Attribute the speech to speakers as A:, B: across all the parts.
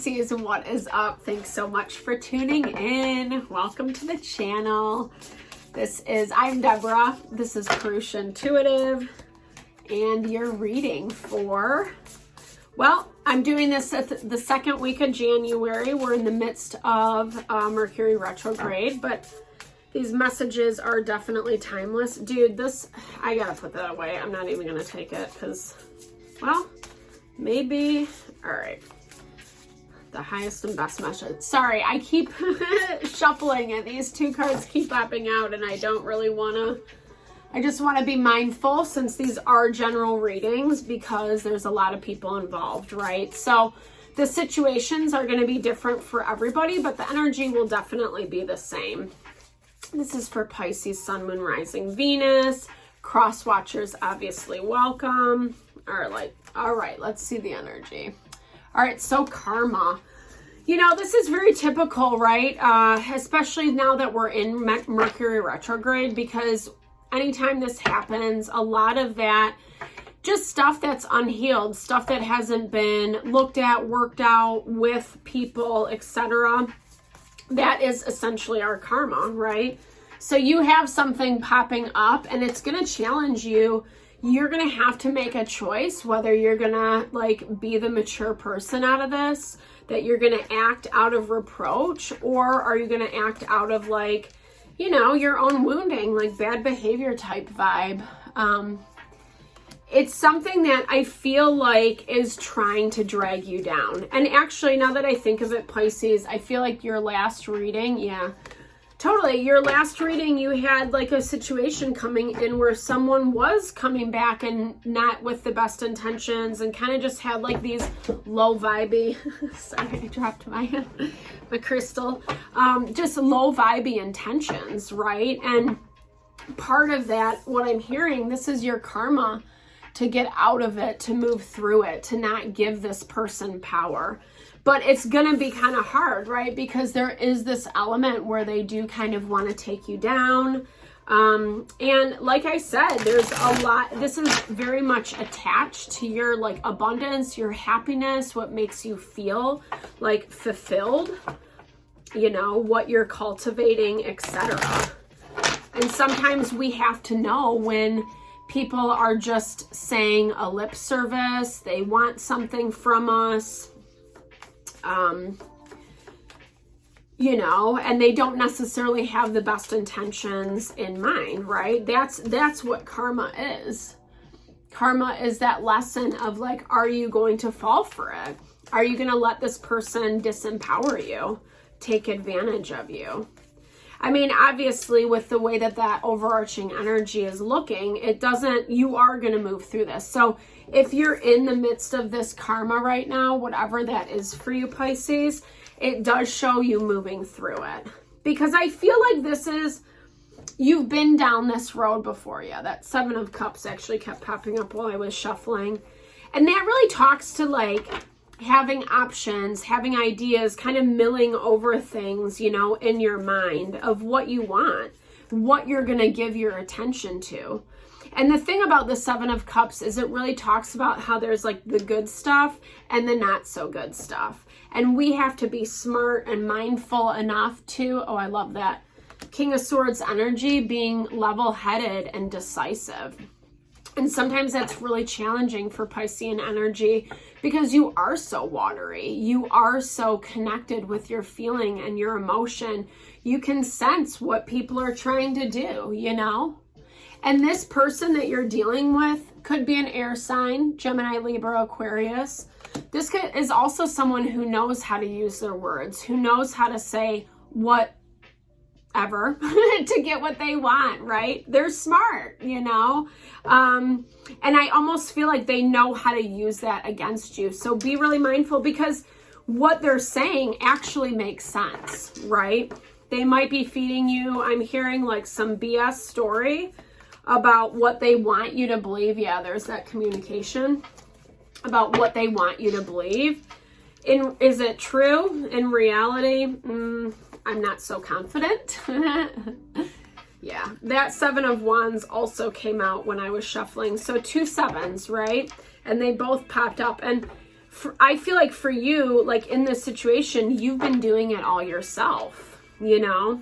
A: Pisces, what is up? Thanks so much for tuning in. Welcome to the channel. I'm Deborah. This is Purusha Intuitive, and you're reading for, well, I'm doing this at the second week of January. We're in the midst of Mercury retrograde, but these messages are definitely timeless. Dude, I gotta put that away. I'm not even gonna take it because, well, maybe, all right. The highest and best message. Sorry, I keep shuffling and these two cards keep popping out and I don't really I just want to be mindful since these are general readings because there's a lot of people involved, right? So the situations are going to be different for everybody, but the energy will definitely be the same. This is for Pisces, Sun, Moon, Rising, Venus. Cross watchers, obviously welcome. All right, let's see the energy. All right, so karma. You know, this is very typical, right? Especially now that we're in Mercury retrograde, because anytime this happens, a lot of that, just stuff that's unhealed, stuff that hasn't been looked at, worked out with people, etc. That is essentially our karma, right? So you have something popping up and it's going to challenge you. You're going to have to make a choice whether you're going to be the mature person out of this, that you're going to act out of reproach, or are you going to act out of your own wounding, bad behavior type vibe. It's something that I feel like is trying to drag you down. And actually, now that I think of it, Pisces, I feel like your last reading, totally. Your last reading, you had a situation coming in where someone was coming back and not with the best intentions and kind of just had these low vibey, sorry, I dropped my crystal, just low vibey intentions, right? And part of that, what I'm hearing, this is your karma to get out of it, to move through it, to not give this person power. But it's going to be kind of hard, right? Because there is this element where they do kind of want to take you down. And like I said, there's a lot, this is very much attached to your abundance, your happiness, what makes you feel fulfilled, what you're cultivating, etc. And sometimes we have to know when people are just saying a lip service, they want something from us, and they don't necessarily have the best intentions in mind, right? That's what karma is. Karma is that lesson of are you going to fall for it? Are you going to let this person disempower you, take advantage of you? I mean, obviously, with the way that overarching energy is looking, you are going to move through this. So if you're in the midst of this karma right now, whatever that is for you, Pisces, it does show you moving through it. Because I feel like you've been down this road before you. That Seven of Cups actually kept popping up while I was shuffling. And that really talks to having options, having ideas, kind of milling over things, in your mind of what you want, what you're going to give your attention to. And the thing about the Seven of Cups is it really talks about how there's the good stuff and the not so good stuff. And we have to be smart and mindful enough to, oh, I love that, King of Swords energy, being level-headed and decisive. And sometimes that's really challenging for Piscean energy because you are so watery. You are so connected with your feeling and your emotion. You can sense what people are trying to do, And this person that you're dealing with could be an air sign, Gemini, Libra, Aquarius. This is also someone who knows how to use their words, who knows how to say whatever to get what they want, right? They're smart, and I almost feel like they know how to use that against you. So be really mindful because what they're saying actually makes sense, right? They might be feeding you, I'm hearing some BS story about what they want you to believe. Yeah, there's that communication about what they want you to believe. Is it true in reality? I'm not so confident. Yeah, that Seven of Wands also came out when I was shuffling. So 2 sevens, right? And they both popped up. And I feel like for you, like in this situation, you've been doing it all yourself, you know?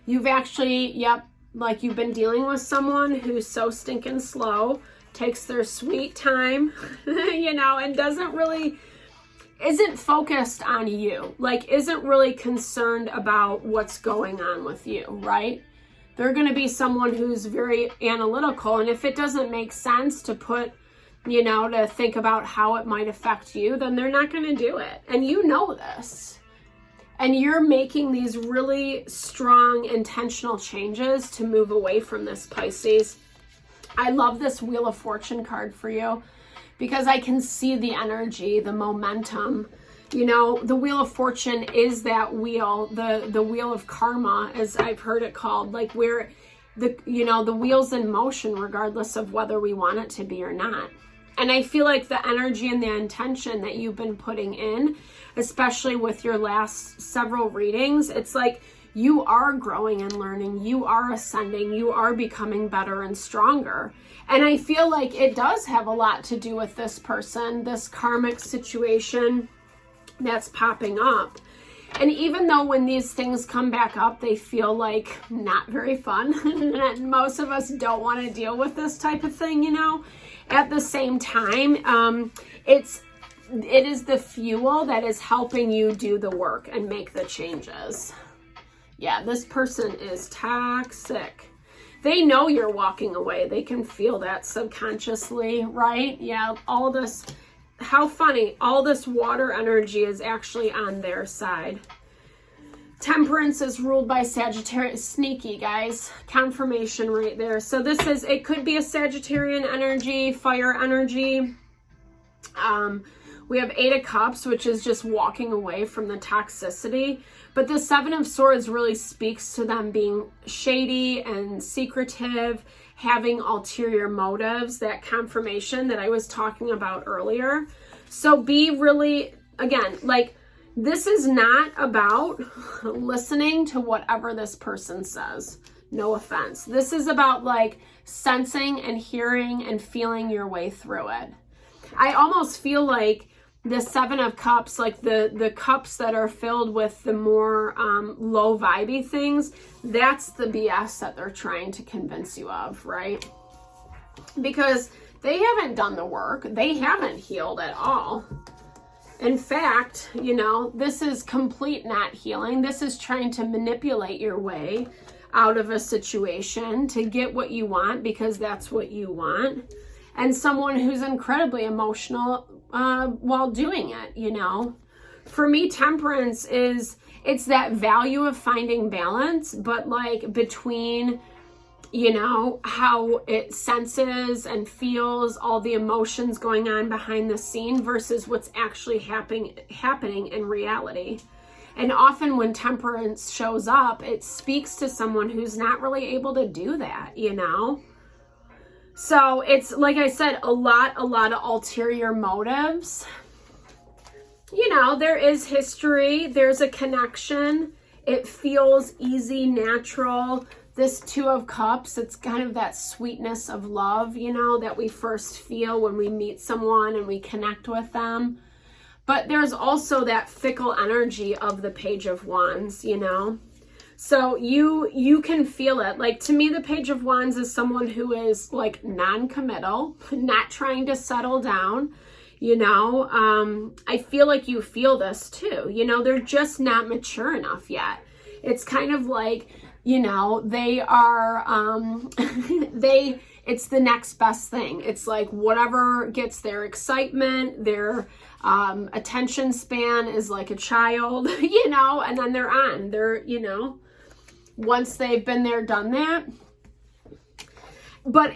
A: You've actually, yep, like you've been dealing with someone who's so stinking slow, takes their sweet time, you know, and isn't focused on you, like isn't really concerned about what's going on with you, right? They're going to be someone who's very analytical, and if it doesn't make sense to put, you know, to think about how it might affect you, then they're not going to do it. And you know this. And you're making these really strong, intentional changes to move away from this, Pisces. I love this Wheel of Fortune card for you because I can see the energy, the momentum. You know, the Wheel of Fortune is that wheel, the wheel of karma, as I've heard it called, like where the wheel's in motion regardless of whether we want it to be or not. And I feel like the energy and the intention that you've been putting in, especially with your last several readings, it's like you are growing and learning, you are ascending, you are becoming better and stronger. And I feel like it does have a lot to do with this person, this karmic situation that's popping up. And even though when these things come back up, they feel like not very fun, and most of us don't want to deal with this type of thing, you know, at the same time, it is the fuel that is helping you do the work and make the changes. Yeah, this person is toxic. They know you're walking away. They can feel that subconsciously, right? Yeah, all this, how funny, all this water energy is actually on their side. Temperance is ruled by Sagittarius. Sneaky, guys. Confirmation right there. So this is, it could be a Sagittarian energy, fire energy. We have 8 of Cups, which is just walking away from the toxicity. But the 7 of Swords really speaks to them being shady and secretive, having ulterior motives, that confirmation that I was talking about earlier. So be really, again, like, this is not about listening to whatever this person says. No offense. This is about like sensing and hearing and feeling your way through it. I almost feel like the 7 of Cups, like the cups that are filled with the more low vibey things, that's the BS that they're trying to convince you of, right? Because they haven't done the work. They haven't healed at all. In fact, you know, this is complete not healing. This is trying to manipulate your way out of a situation to get what you want because that's what you want. And someone who's incredibly emotional while doing it, you know. For me, temperance is, it's that value of finding balance, but like between, you know, how it senses and feels all the emotions going on behind the scene versus what's actually happening in reality. And often when temperance shows up, it speaks to someone who's not really able to do that, you know? So it's, like I said, a lot of ulterior motives. You know, there is history, there's a connection. It feels easy, natural. This 2 of Cups, it's kind of that sweetness of love, you know, that we first feel when we meet someone and we connect with them. But there's also that fickle energy of the Page of Wands, you know. So you can feel it. Like, to me, the Page of Wands is someone who is like non-committal, not trying to settle down, you know. I feel like you feel this too, you know, they're just not mature enough yet. It's kind of like, you know, they are, it's the next best thing. It's like whatever gets their excitement, their attention span is like a child, you know, and then they're on. They're, you know, once they've been there, done that. But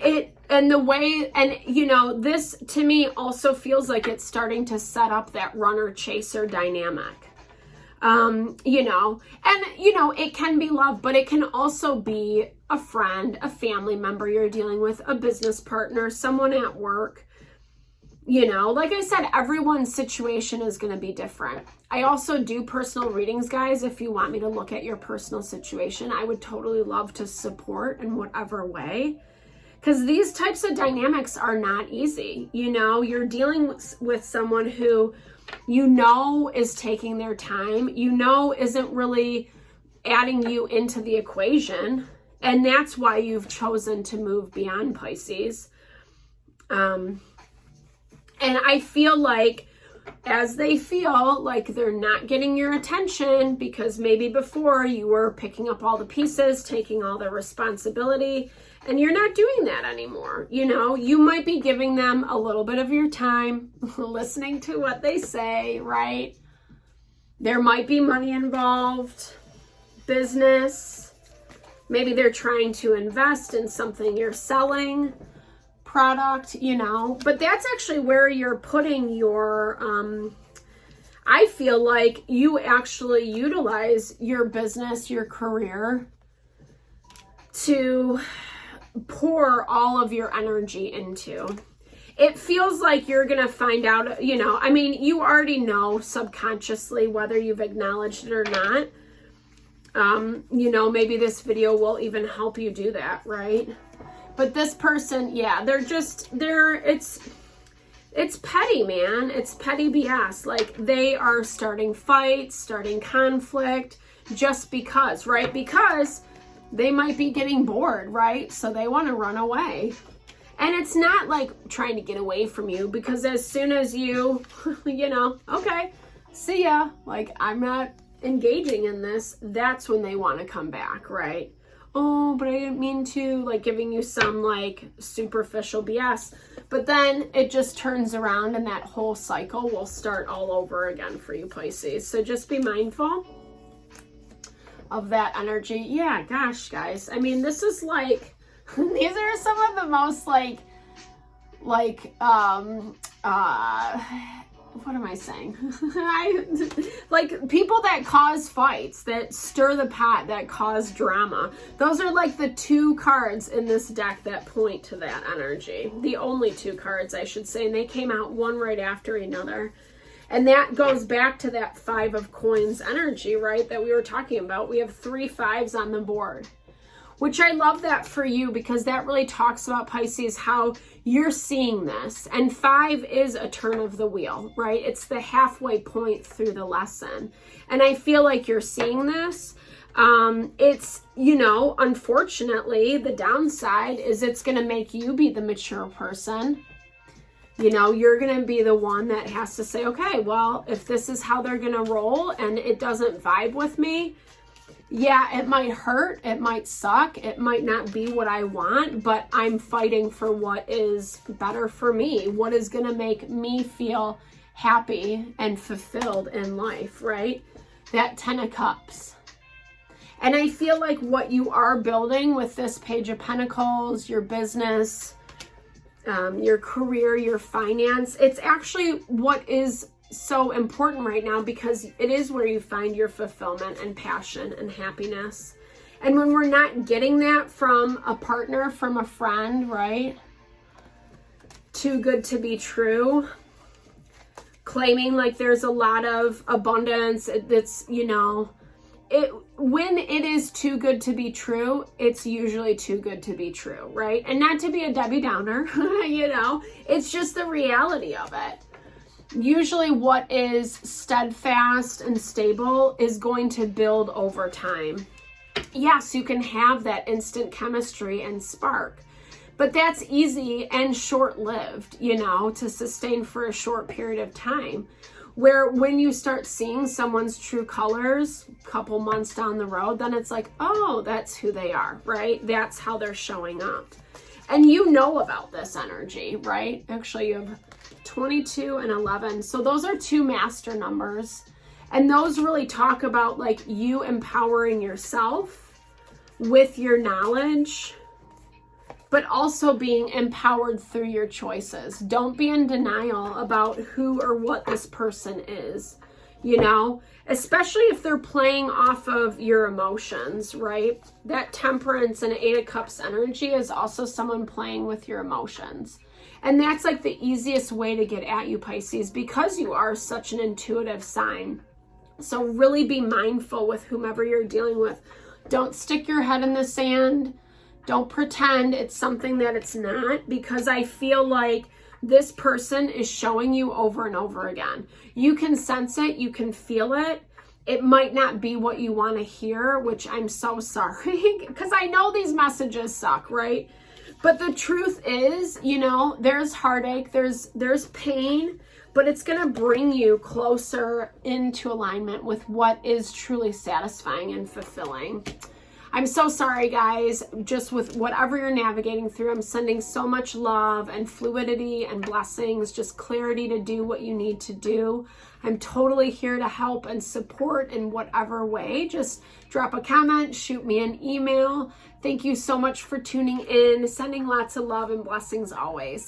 A: and the way, and you know, this to me also feels like it's starting to set up that runner-chaser dynamic. You know, and you know, it can be love, but it can also be a friend, a family member you're dealing with, a business partner, someone at work. You know, like I said, everyone's situation is going to be different. I also do personal readings, guys. If you want me to look at your personal situation, I would totally love to support in whatever way. Because these types of dynamics are not easy. You know, you're dealing with someone who you know is taking their time, you know isn't really adding you into the equation. And that's why you've chosen to move beyond, Pisces. And I feel like as they feel like they're not getting your attention because maybe before you were picking up all the pieces, taking all the responsibility, and you're not doing that anymore. You know, you might be giving them a little bit of your time, listening to what they say, right? There might be money involved, business. Maybe they're trying to invest in something you're selling, product, you know, but that's actually where you're putting your, I feel like you actually utilize your business, your career to pour all of your energy into. It feels like you're going to find out, you know, I mean, you already know subconsciously whether you've acknowledged it or not. You know, maybe this video will even help you do that, right? But this person, yeah, it's petty, man. It's petty BS. Like, they are starting fights, starting conflict just because, right? Because they might be getting bored, right? So they want to run away. And it's not like trying to get away from you, because as soon as you, you know, okay, see ya, like, I'm not engaging in this, that's when they want to come back, right? Oh, but I didn't mean to, like, giving you some like superficial BS. But then it just turns around and that whole cycle will start all over again for you, Pisces. So just be mindful of that energy. Yeah, gosh, guys. I mean, this is like, these are some of the most what am I saying? Like people that cause fights, that stir the pot, that cause drama. Those are like the two cards in this deck that point to that energy. The only two cards, I should say, and they came out one right after another. And that goes back to that 5 of coins energy, right, that we were talking about. We have 3 5s on the board, which I love that for you, because that really talks about, Pisces, how you're seeing this. And 5 is a turn of the wheel, right? It's the halfway point through the lesson. And I feel like you're seeing this. It's, you know, unfortunately, the downside is it's going to make you be the mature person. You know, you're going to be the one that has to say, okay, well, if this is how they're going to roll and it doesn't vibe with me, yeah, it might hurt, it might suck, it might not be what I want, but I'm fighting for what is better for me, what is going to make me feel happy and fulfilled in life, right? That 10 of Cups. And I feel like what you are building with this Page of Pentacles, your business, your career, your finance, it's actually what is so important right now, because it is where you find your fulfillment and passion and happiness. And when we're not getting that from a partner, from a friend, right? Too good to be true. Claiming like there's a lot of abundance. That's, you know, when it is too good to be true, it's usually too good to be true, right? And not to be a Debbie Downer, you know, it's just the reality of it. Usually what is steadfast and stable is going to build over time. Yes, you can have that instant chemistry and spark, but that's easy and short-lived, you know, to sustain for a short period of time. Where when you start seeing someone's true colors a couple months down the road, then it's like, oh, that's who they are, right? That's how they're showing up. And you know about this energy, right? Actually, you have 22 and 11. So those are 2 master numbers. And those really talk about like you empowering yourself with your knowledge, but also being empowered through your choices. Don't be in denial about who or what this person is, you know, especially if they're playing off of your emotions, right? That Temperance and 8 of Cups energy is also someone playing with your emotions. And that's like the easiest way to get at you, Pisces, because you are such an intuitive sign. So really be mindful with whomever you're dealing with. Don't stick your head in the sand. Don't pretend it's something that it's not, because I feel like this person is showing you over and over again. You can sense it, you can feel it. It might not be what you want to hear, which I'm so sorry, because I know these messages suck, right? But the truth is, you know, there's heartache, there's pain, but it's going to bring you closer into alignment with what is truly satisfying and fulfilling. I'm so sorry, guys. Just with whatever you're navigating through, I'm sending so much love and fluidity and blessings, just clarity to do what you need to do. I'm totally here to help and support in whatever way. Just drop a comment, shoot me an email. Thank you so much for tuning in. Sending lots of love and blessings always.